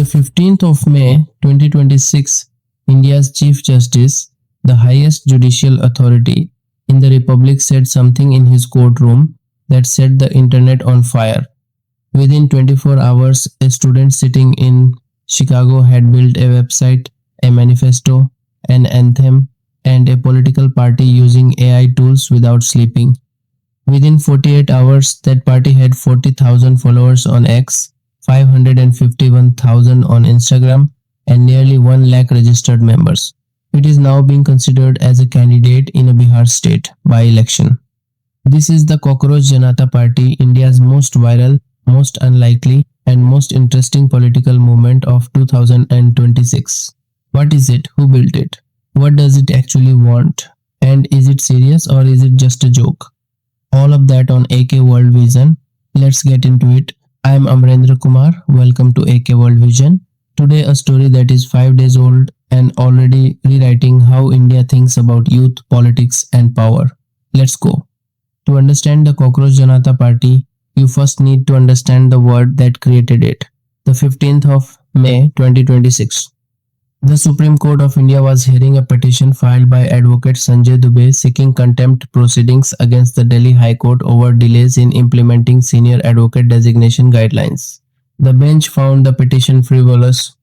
On the 15th of May 2026, India's Chief Justice, the highest judicial authority in the Republic, said something in his courtroom that set the internet on fire. Within 24 hours, a student sitting in Chicago had built a website, a manifesto, an anthem, and a political party using AI tools without sleeping. Within 48 hours, that party had 40,000 followers on X, 551,000 on Instagram, and nearly 1 lakh registered members. It is now being considered as a candidate in a Bihar state by-election. This is the Cockroach Janata Party, India's most viral, most unlikely, and most interesting political movement of 2026. What is it? Who built it? What does it actually want? And is it serious or is it just a joke? All of that on AK World Vision. Let's get into it. I am Amrendra Kumar. Welcome to AK World Vision. Today a story that is 5 days old and already rewriting how India thinks about youth, politics and power. Let's go. To understand the Cockroach Janata Party, you first need to understand the word that created it. The 15th of May 2026. The Supreme Court of India was hearing a petition filed by Advocate Sanjay Dubey seeking contempt proceedings against the Delhi High Court over delays in implementing senior advocate designation guidelines. The bench found the petition frivolous.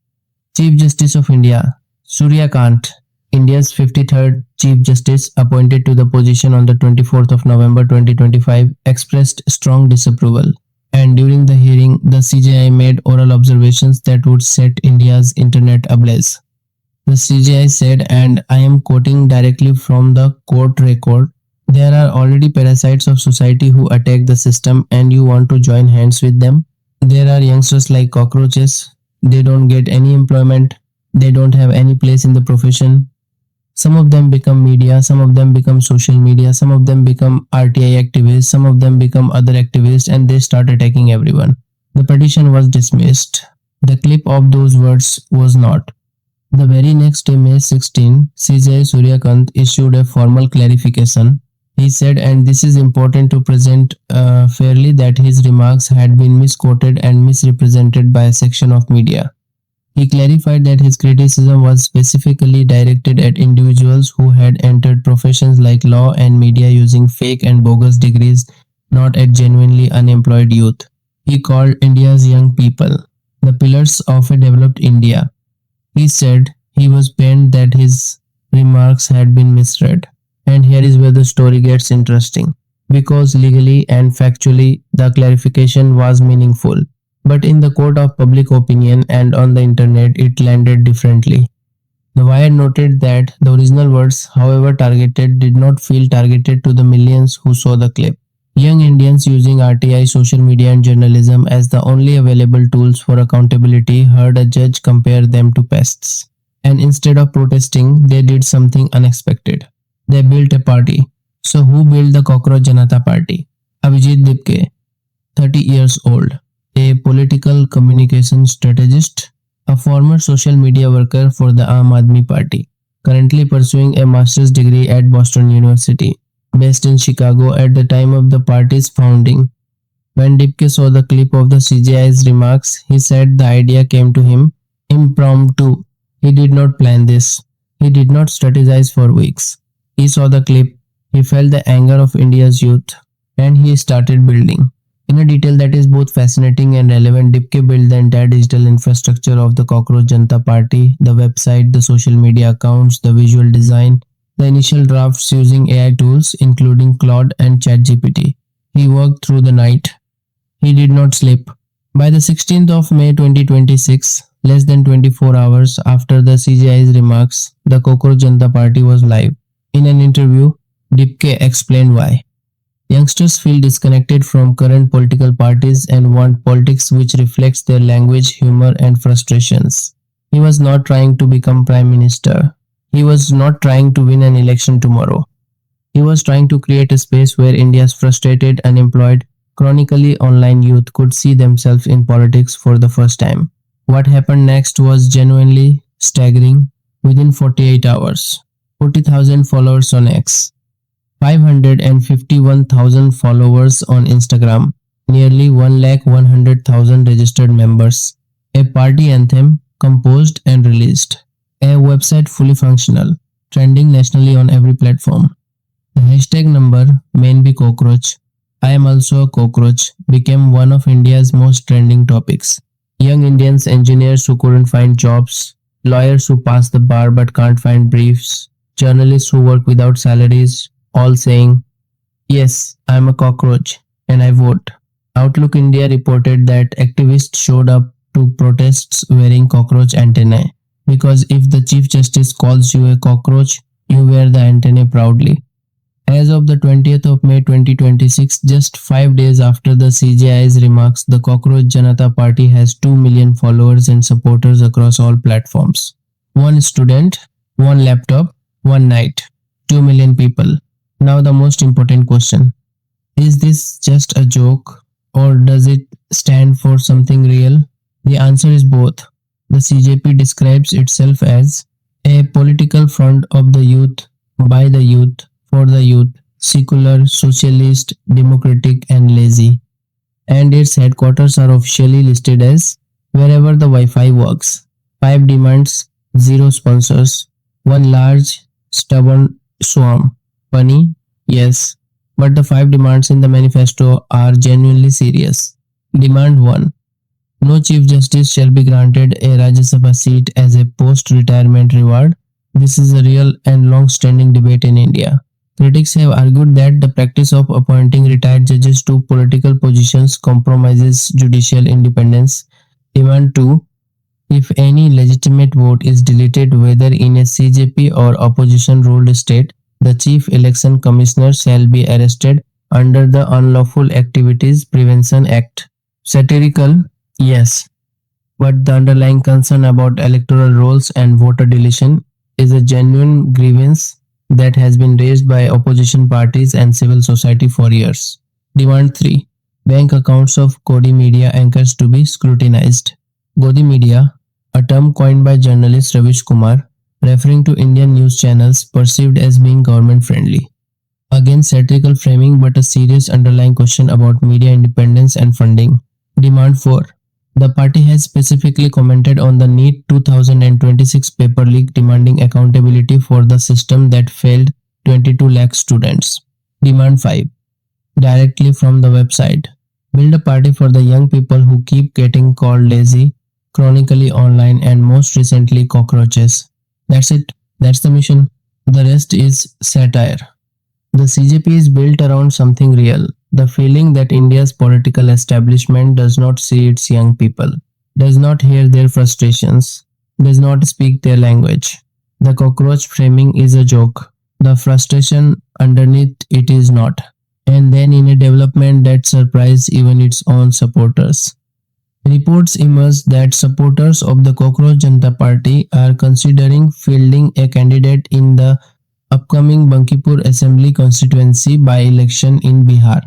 Chief Justice of India, Surya Kant, India's 53rd Chief Justice, appointed to the position on the 24th of November 2025, expressed strong disapproval. And during the hearing, the CJI made oral observations that would set India's internet ablaze. The CJI said, and I am quoting directly from the court record, "There are already parasites of society who attack the system and you want to join hands with them? There are youngsters like cockroaches. They don't get any employment. They don't have any place in the profession. Some of them become media, some of them become social media, some of them become RTI activists, some of them become other activists, and they start attacking everyone." The petition was dismissed. The clip of those words was not. The very next day, May 16, CJI Surya Kant issued a formal clarification. He said, and this is important to present fairly, that his remarks had been misquoted and misrepresented by a section of media. He clarified that his criticism was specifically directed at individuals who had entered professions like law and media using fake and bogus degrees, not at genuinely unemployed youth. He called India's young people the pillars of a developed India. He said he was pained that his remarks had been misread. And here is where the story gets interesting. Because legally and factually, the clarification was meaningful. But in the court of public opinion and on the internet, it landed differently. The Wire noted that the original words, however targeted, did not feel targeted to the millions who saw the clip. Young Indians using RTI, social media and journalism as the only available tools for accountability heard a judge compare them to pests. And instead of protesting, they did something unexpected. They built a party. So who built the Cockroach Janata Party? Abhijeet Dipke, 30 years old, a political communication strategist, a former social media worker for the Aam Aadmi Party, currently pursuing a master's degree at Boston University, based in Chicago at the time of the party's founding. When Dipke saw the clip of the CJI's remarks, he said the idea came to him impromptu. He did not plan this. He did not strategize for weeks. He saw the clip, he felt the anger of India's youth, and he started building. In a detail that is both fascinating and relevant, Dipke built the entire digital infrastructure of the Cockroach Janata Party, the website, the social media accounts, the visual design, the initial drafts using AI tools including Claude and ChatGPT. He worked through the night. He did not sleep. By the 16th of May 2026, less than 24 hours after the CJI's remarks, the Cockroach Janata Party was live. In an interview, Dipke explained why. Youngsters feel disconnected from current political parties and want politics which reflects their language, humor and frustrations. He was not trying to become Prime Minister. He was not trying to win an election tomorrow. He was trying to create a space where India's frustrated, unemployed, chronically online youth could see themselves in politics for the first time. What happened next was genuinely staggering. Within 48 hours, 40,000 followers on X, 551,000 followers on Instagram, nearly 1,100,000 registered members, a party anthem composed and released, a website fully functional, trending nationally on every platform. The hashtag number main be cockroach. I am also a cockroach became one of India's most trending topics. Young Indians engineers who couldn't find jobs, lawyers who passed the bar but can't find briefs, journalists who work without salaries, all saying, yes, I am a cockroach and I vote. Outlook India reported that activists showed up to protests wearing cockroach antennae because if the Chief Justice calls you a cockroach, you wear the antennae proudly. As of the 20th of May 2026, just 5 days after the CJI's remarks, the Cockroach Janata Party has 2 million followers and supporters across all platforms. One student, one laptop, one night. 2 million people. Now the most important question. Is this just a joke or does it stand for something real? The answer is both. The CJP describes itself as a political front of the youth, by the youth, for the youth, secular, socialist, democratic, and lazy. And its headquarters are officially listed as wherever the Wi Fi works. 5 demands, 0 sponsors, one large, stubborn swarm. Funny? Yes. But the 5 demands in the manifesto are genuinely serious. Demand 1. No Chief Justice shall be granted a Rajya Sabha seat as a post retirement reward. This is a real and long standing debate in India. Critics have argued that the practice of appointing retired judges to political positions compromises judicial independence. Demand 2. If any legitimate vote is deleted, whether in a CJP or opposition ruled state, the Chief Election Commissioner shall be arrested under the Unlawful Activities Prevention Act. Satirical? Yes. But the underlying concern about electoral rolls and voter deletion is a genuine grievance that has been raised by opposition parties and civil society for years. Demand 3. Bank accounts of Godi media anchors to be scrutinized. Godi media, a term coined by journalist Ravish Kumar, referring to Indian news channels perceived as being government friendly. Again, satirical framing but a serious underlying question about media independence and funding. Demand 4. The party has specifically commented on the NEET 2026 paper leak, demanding accountability for the system that failed 22 lakh students. Demand 5. Directly from the website. Build a party for the young people who keep getting called lazy, chronically online, and most recently cockroaches. That's it. That's the mission. The rest is satire. The CJP is built around something real. The feeling that India's political establishment does not see its young people, does not hear their frustrations, does not speak their language. The cockroach framing is a joke. The frustration underneath it is not. And then in a development that surprised even its own supporters. Reports emerged that supporters of the Cockroach Janata Party are considering fielding a candidate in the upcoming Bankipur Assembly constituency by-election in Bihar.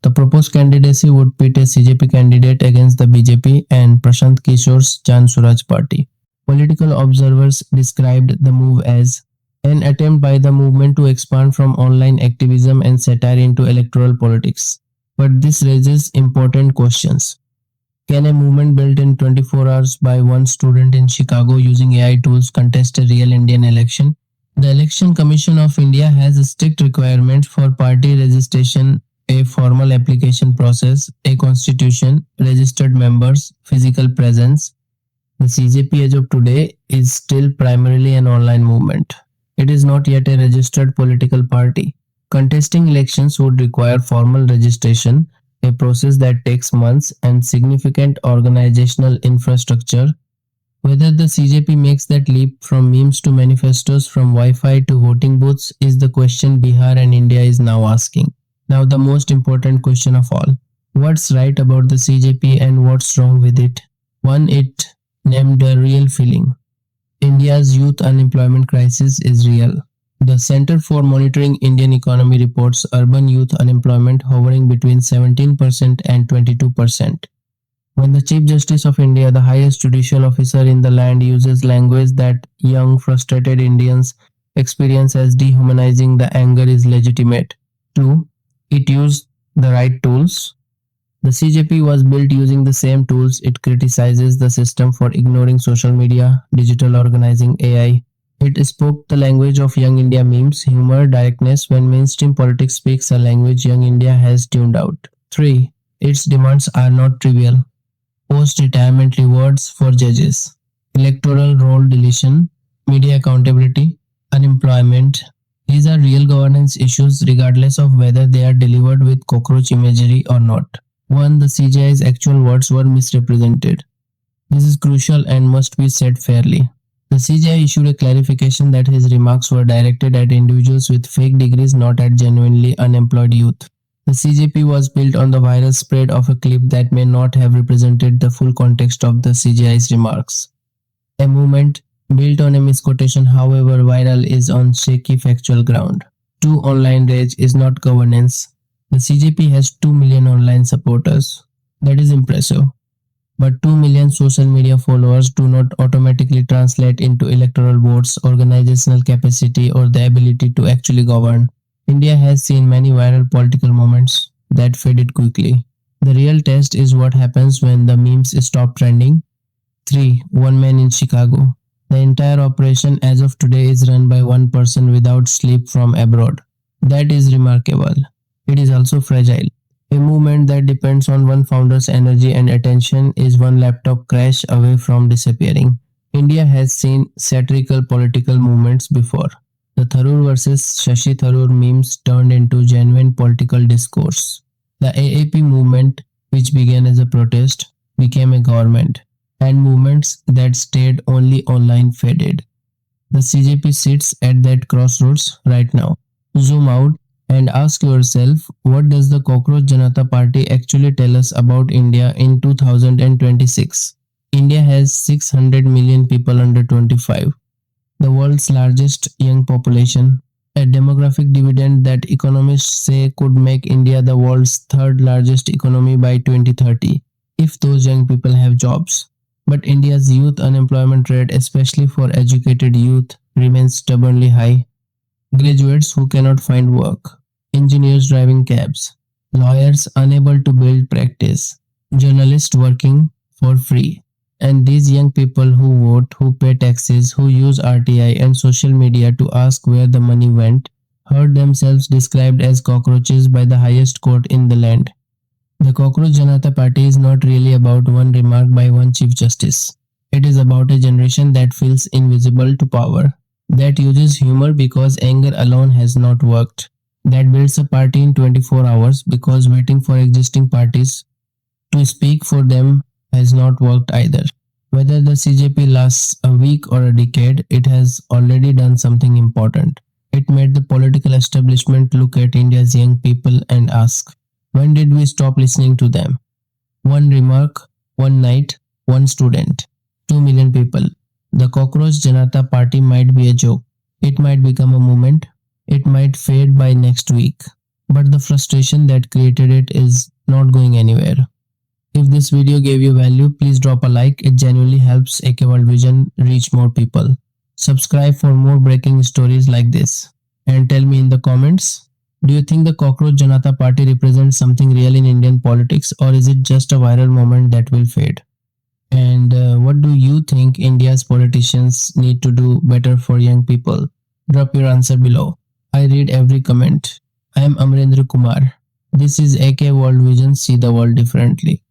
The proposed candidacy would pit a CJP candidate against the BJP and Prashant Kishore's Jan Suraj party. Political observers described the move as an attempt by the movement to expand from online activism and satire into electoral politics. But this raises important questions. Can a movement built in 24 hours by one student in Chicago using AI tools contest a real Indian election? The Election Commission of India has strict requirements for party registration, a formal application process, a constitution, registered members, physical presence. The CJP as of today is still primarily an online movement. It is not yet a registered political party. Contesting elections would require formal registration, a process that takes months and significant organizational infrastructure. Whether the CJP makes that leap from memes to manifestos, from Wi-Fi to voting booths, is the question Bihar and India is now asking. Now the most important question of all. What's right about the CJP and what's wrong with it? One, it named a real feeling. India's youth unemployment crisis is real. The Center for Monitoring Indian Economy reports urban youth unemployment hovering between 17% and 22%. When the Chief Justice of India, the highest judicial officer in the land, uses language that young, frustrated Indians experience as dehumanizing, the anger is legitimate. 2. It used the right tools. The CJP was built using the same tools. It criticizes the system for ignoring social media, digital organizing, AI. It spoke the language of Young India memes, humor, directness when mainstream politics speaks a language Young India has tuned out. 3. Its demands are not trivial. Post-retirement rewards for judges, electoral roll deletion, media accountability, unemployment. These are real governance issues regardless of whether they are delivered with cockroach imagery or not. 1. The CJI's actual words were misrepresented. This is crucial and must be said fairly. The CJI issued a clarification that his remarks were directed at individuals with fake degrees, not at genuinely unemployed youth. The CJP was built on the viral spread of a clip that may not have represented the full context of the CJI's remarks. A movement built on a misquotation, however viral, is on shaky factual ground. 2. Online rage is not governance. The CJP has 2 million online supporters. That is impressive. But 2 million social media followers do not automatically translate into electoral votes, organizational capacity, or the ability to actually govern. India has seen many viral political moments that faded quickly. The real test is what happens when the memes stop trending. 3. One man in Chicago. The entire operation as of today is run by one person without sleep from abroad. That is remarkable. It is also fragile. A movement that depends on one founder's energy and attention is one laptop crash away from disappearing. India has seen satirical political movements before. The Tharoor versus Shashi Tharoor memes turned into genuine political discourse. The AAP movement, which began as a protest, became a government, and movements that stayed only online faded. The CJP sits at that crossroads right now. Zoom out and ask yourself, what does the Cockroach Janata Party actually tell us about India in 2026? India has 600 million people under 25, the world's largest young population, a demographic dividend that economists say could make India the world's third largest economy by 2030 if those young people have jobs. But India's youth unemployment rate, especially for educated youth, remains stubbornly high. Graduates who cannot find work, engineers driving cabs, lawyers unable to build practice, journalists working for free. And these young people who vote, who pay taxes, who use RTI and social media to ask where the money went, heard themselves described as cockroaches by the highest court in the land. The Cockroach Janata Party is not really about one remark by one Chief Justice. It is about a generation that feels invisible to power, that uses humor because anger alone has not worked, that builds a party in 24 hours because waiting for existing parties to speak for them has not worked either. Whether the CJP lasts a week or a decade, it has already done something important. It made the political establishment look at India's young people and ask, when did we stop listening to them? One remark, one night, one student, 2 million people. The Cockroach Janata Party might be a joke. It might become a movement. It might fade by next week. But the frustration that created it is not going anywhere. If this video gave you value, please drop a like. It genuinely helps AK World Vision reach more people. Subscribe for more breaking stories like this. And tell me in the comments, do you think the Cockroach Janata Party represents something real in Indian politics, or is it just a viral moment that will fade? And what do you think India's politicians need to do better for young people? Drop your answer below. I read every comment. I am Amrendra Kumar. This is AK World Vision. See the world differently.